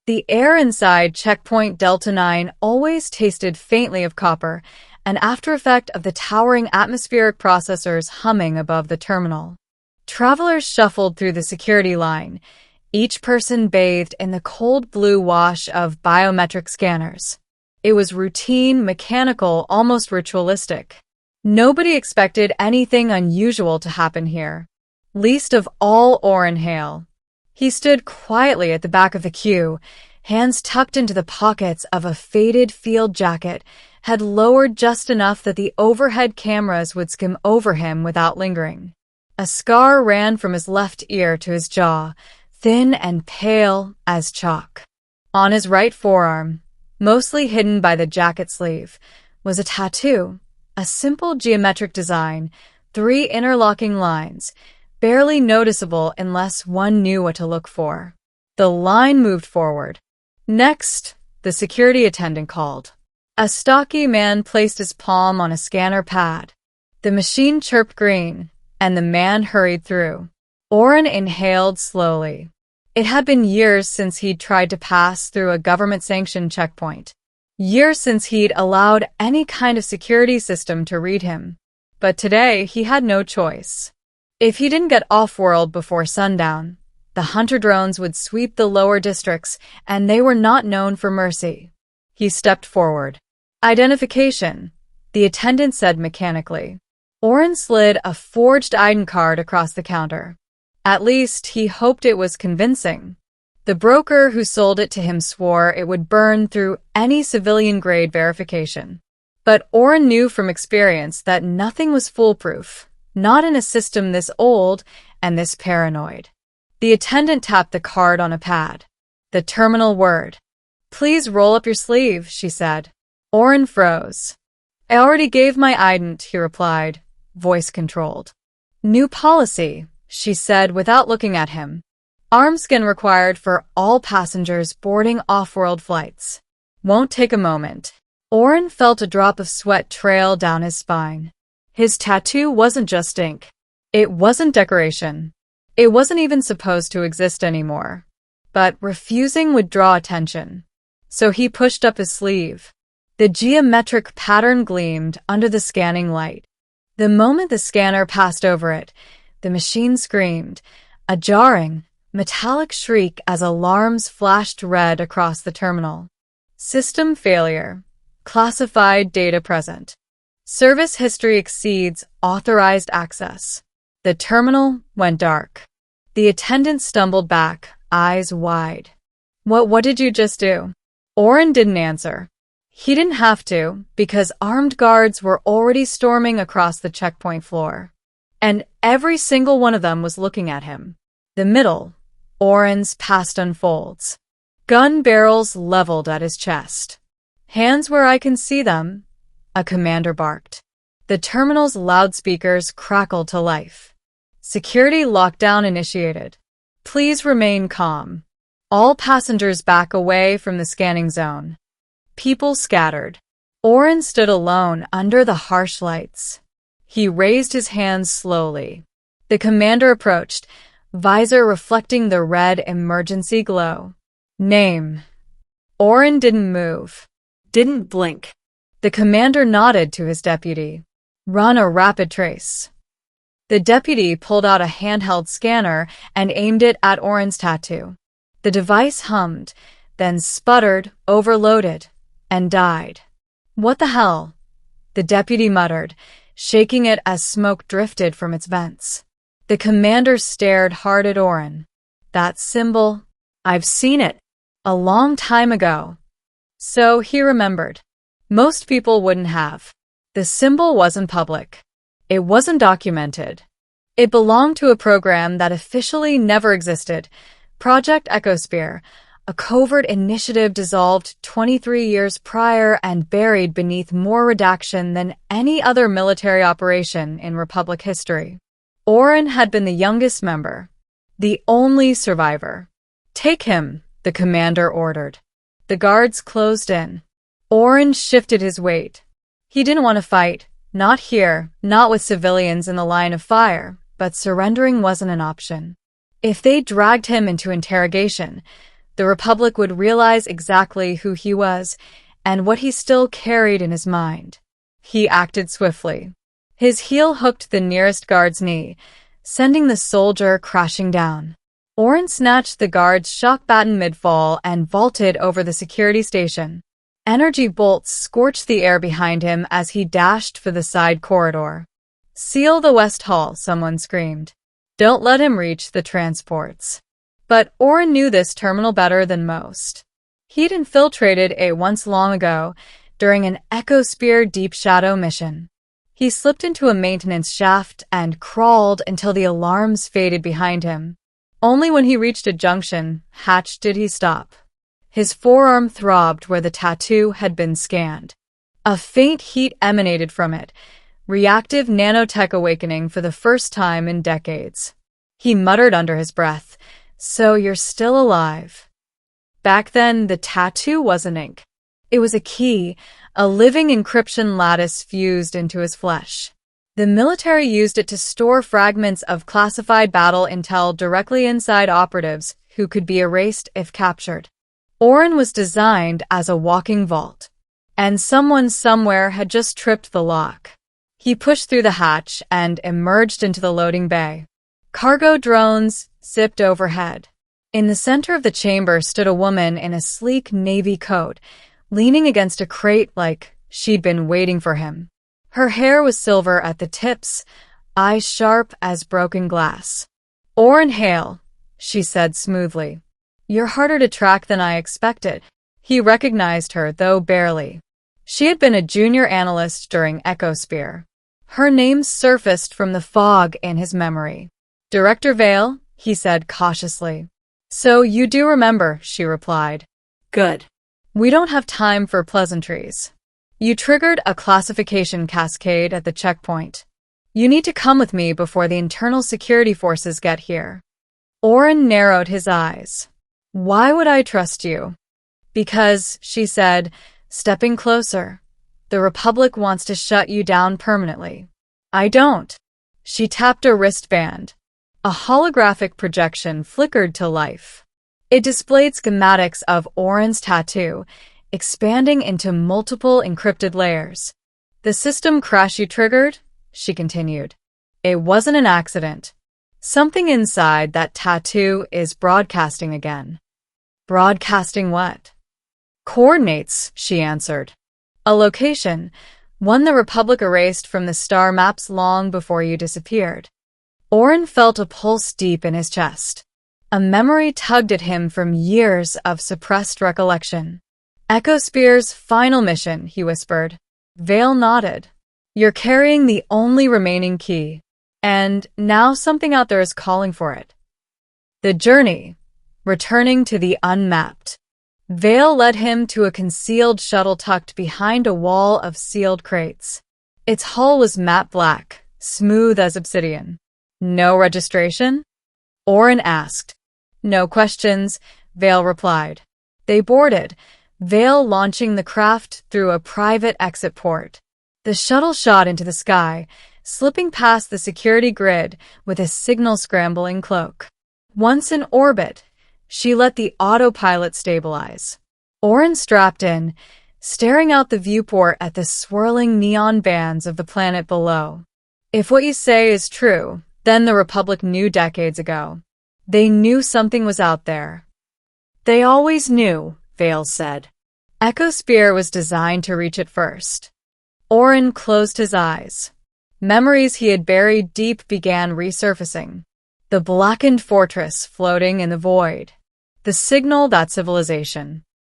The air inside Checkpoint Delta 9 always tasted faintly of copper, an aftereffect of the towering atmospheric processors humming above the terminal. Travelers shuffled through the security line, each person bathed in the cold blue wash of biometric scanners. It was routine, mechanical, almost ritualistic. Nobody expected anything unusual to happen here, least of all Orin Hale. He stood quietly at the back of the queue, hands tucked into the pockets of a faded field jacket, head lowered just enough that the overhead cameras would skim over him without lingering. A scar ran from his left ear to his jaw, thin and pale as chalk. On his right forearm, mostly hidden by the jacket sleeve, was a tattoo, a simple geometric design, 3 interlocking lines, barely noticeable unless one knew what to look for. The line moved forward. Next, the security attendant called. A stocky man placed his palm on a scanner pad. The machine chirped green, and the man hurried through. Orin inhaled slowly. It had been years since he'd tried to pass through a government-sanctioned checkpoint. Years since he'd allowed any kind of security system to read him. But today, he had no choice. If he didn't get off-world before sundown, the hunter drones would sweep the lower districts, and they were not known for mercy. He stepped forward. Identification, the attendant said mechanically. Orin slid a forged ID card across the counter. At least, he hoped it was convincing. The broker who sold it to him swore it would burn through any civilian-grade verification. But Orin knew from experience that nothing was foolproof, not in a system this old and this paranoid. The attendant tapped the card on a pad. The terminal word. "Please roll up your sleeve," she said. Orin froze. "I already gave my ident," he replied, voice controlled. "New policy," she said without looking at him. "Arm scan required for all passengers boarding off-world flights. Won't take a moment." Orin felt a drop of sweat trail down his spine. His tattoo wasn't just ink. It wasn't decoration. It wasn't even supposed to exist anymore. But refusing would draw attention. So he pushed up his sleeve. The geometric pattern gleamed under the scanning light. The moment the scanner passed over it, the machine screamed, a jarring, metallic shriek as alarms flashed red across the terminal. System failure. Classified data present. Service history exceeds authorized access. The terminal went dark. The attendant stumbled back, eyes wide. What did you just do?" Orin didn't answer. He didn't have to, because armed guards were already storming across the checkpoint floor. And every single one of them was looking at him. The middle, Orin's past unfolds. Gun barrels leveled at his chest. "Hands where I can see them," a commander barked. The terminal's loudspeakers crackled to life. Security lockdown initiated. "Please remain calm. All passengers back away from the scanning zone." People scattered. Orin stood alone under the harsh lights. He raised his hands slowly. The commander approached, visor reflecting the red emergency glow. "Name." Orin didn't move. Didn't blink. The commander nodded to his deputy. "Run a rapid trace." The deputy pulled out a handheld scanner and aimed it at Orin's tattoo. The device hummed, then sputtered, overloaded, and died. "What the hell?" the deputy muttered, shaking it as smoke drifted from its vents. The commander stared hard at Orin. "That symbol, I've seen it. A long time ago." So he remembered. Most people wouldn't have. The symbol wasn't public. It wasn't documented. It belonged to a program that officially never existed, Project Ecosphere, a covert initiative dissolved 23 years prior and buried beneath more redaction than any other military operation in Republic history. Orin had been the youngest member, the only survivor. "Take him," the commander ordered. The guards closed in. Orin shifted his weight. He didn't want to fight, not here, not with civilians in the line of fire, but surrendering wasn't an option. If they dragged him into interrogation, the Republic would realize exactly who he was and what he still carried in his mind. He acted swiftly. His heel hooked the nearest guard's knee, sending the soldier crashing down. Orin snatched the guard's shock baton mid-fall and vaulted over the security station. Energy bolts scorched the air behind him as he dashed for the side corridor. "Seal the West Hall," someone screamed. "Don't let him reach the transports." But Orin knew this terminal better than most. He'd infiltrated it once long ago, during an Ecosphere Deep Shadow mission. He slipped into a maintenance shaft and crawled until the alarms faded behind him. Only when he reached a junction hatch did he stop. His forearm throbbed where the tattoo had been scanned. A faint heat emanated from it, reactive nanotech awakening for the first time in decades. He muttered under his breath, "So you're still alive." Back then, the tattoo wasn't ink. It was a key, a living encryption lattice fused into his flesh. The military used it to store fragments of classified battle intel directly inside operatives who could be erased if captured. Orin was designed as a walking vault, and someone somewhere had just tripped the lock. He pushed through the hatch and emerged into the loading bay. Cargo drones zipped overhead. In the center of the chamber stood a woman in a sleek navy coat, leaning against a crate like she'd been waiting for him. Her hair was silver at the tips, eyes sharp as broken glass. "Orin Hale," she said smoothly. "You're harder to track than I expected." He recognized her, though barely. She had been a junior analyst during Ecosphere. Her name surfaced from the fog in his memory. "Director Vale," he said cautiously. "So you do remember," she replied. "Good. We don't have time for pleasantries. You triggered a classification cascade at the checkpoint. You need to come with me before the internal security forces get here." Orin narrowed his eyes. "Why would I trust you?" "Because," she said, stepping closer, "the Republic wants to shut you down permanently." "I don't." She tapped a wristband. A holographic projection flickered to life. It displayed schematics of Orin's tattoo, expanding into multiple encrypted layers. "The system crash you triggered," she continued. "It wasn't an accident. Something inside that tattoo is broadcasting again." "Broadcasting what?" "Coordinates," she answered. "A location, one the Republic erased from the star maps long before you disappeared." Orin felt a pulse deep in his chest. A memory tugged at him from years of suppressed recollection. "Ecosphere's final mission," he whispered. Vale nodded. "You're carrying the only remaining key. And now something out there is calling for it. The journey, returning to the unmapped." Vale led him to a concealed shuttle tucked behind a wall of sealed crates. Its hull was matte black, smooth as obsidian. "No registration?" Orin asked. "No questions," Vale replied. They boarded, Vale launching the craft through a private exit port. The shuttle shot into the sky, slipping past the security grid with a signal-scrambling cloak. Once in orbit, she let the autopilot stabilize. Orin strapped in, staring out the viewport at the swirling neon bands of the planet below. If what you say is true, then the Republic knew decades ago. They knew something was out there. "They always knew," Vale said. "Ecosphere was designed to reach it first." Orin closed his eyes. Memories he had buried deep began resurfacing. The blackened fortress floating in the void. The signal that civilization